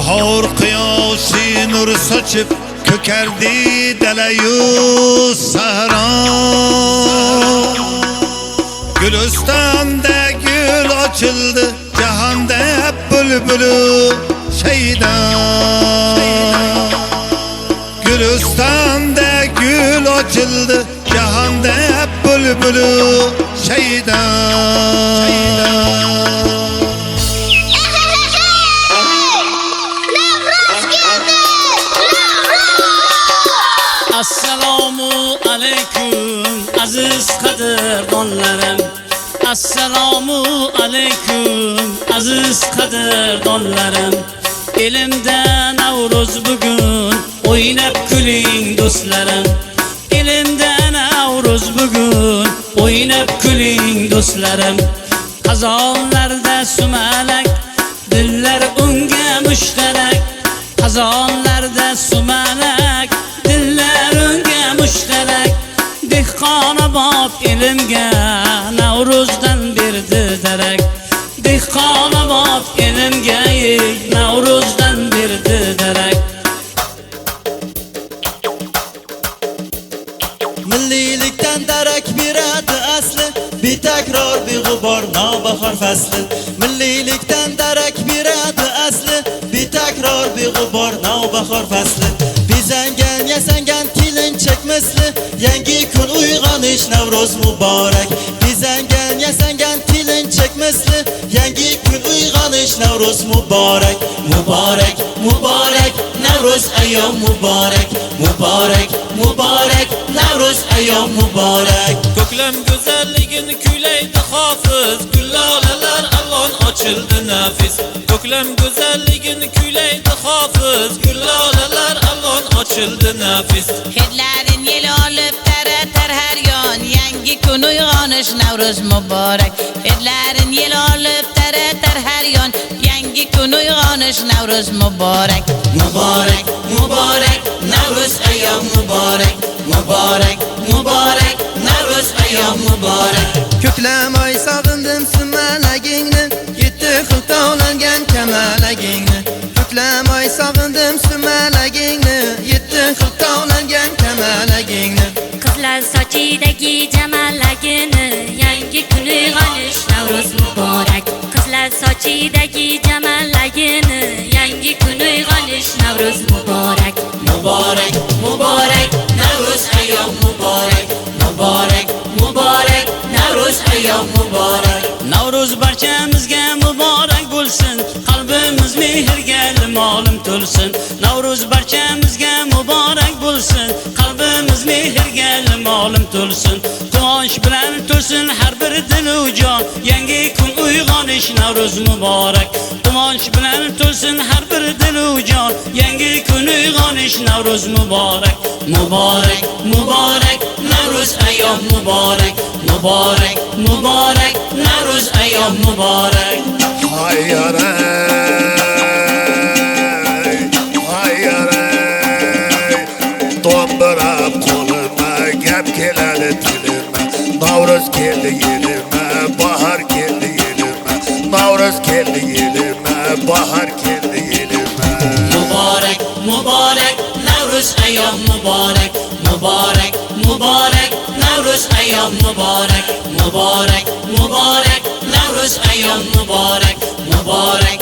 bahor qiyosi nur sochib ko'kardi dalayu sahro. Gülistonda gül açıldı, jahonda bulbulu shaydo. Gülistonda gül açıldı, jahonda bulbulu shaydo. Assalomu alaykum aziz qadrdonlarim. Assalomu alaykum aziz qadrdonlarim. Elimda Navruz bugun, o'ynab kuling do'stlarim. Elimda Navruz bugun, o'ynab kuling do'stlarim. Qazonlarda sumalak, dillar unga mushtarak. Qazonlarda sumalak, dillar unga mushtarak. Dehqonobod elimga Navruzdan berdi darak. Dehqonobod elimga Navruzdan berdi darak. Millilikdan darak beradi asli, betakror beg'ubor nobahor fasli. Millilikdan darak beradi asli, betakror beg'ubor nobahor fasli. Bizangan yasangan kelinchak misli, yangi kun uyg'onish Navruz muborak. Bizangan yasangan kelinchak misli, yangi kun uyg'onish Navruz muborak. Muborak, muborak, Navruz ayyom muborak. Muborak, muborak, Navruz ayyom muborak. Ko'klam go'zalligini kuylaydi hofiz, gullolalar alon ochildi nafis. Ko'klam go'zalligini kuylaydi hofiz, gullolalar alon ochildi nafis. Hidlarin yel olib taratar har yon, yangi kun uyg'onish Navruz muborak. Hidlarin yel olib taratar har yon, yangi kun uyg'onish Navruz muborak. Muborak, muborak, Navruz ayyom muborak. Muborak, muborak, Navruz ayyom muborak. Ko'klamoy sog'indim sumalagingni, yetti xil tovlangan kamalagingni. Ko'klamoy sog'indim sumalagingni, yetti xil tovlangan kamalagingni. Qizlar sochidagi jamallagini, yangi kun uyg'onish Navruz muborak. Qizlar sochidagi jamallagini, yangi kun uyg'onish Navruz muborak. Muborak, muborak, Navruz ayyom muborak. Muborak, muborak, Navruz ayyom muborak. Navruz barchamizga muborak bo'lsin, qalbimiz mehrga limolim to'lsin. Navruz barchamizga muborak bo'lsin, qalbimiz mehrga limolim to'lsin. Quvonch bilan to'lsin har bir dil u jon, yangi kun uyg'onish Navruz muborak. Quvonch bilan to'lsin har bir dil u jon, yangi kun uyg'onish Navruz muborak. Muborak, muborak, Navruz ayyom muborak. Muborak, muborak, Navruz ayyom muborak. Hayyaray, hayyaray, do'mbira qo'lima, gap keladi tilima. Navruz keldi yelima, bahar keldi yelima. Navruz keldi yelima, bahar keldi yelima. Muborak, muborak, Navruz ayyom muborak. Muborak, muborak, Navruz ayyom muborak. Muborak, muborak, Navruz ayyom muborak. Muborak,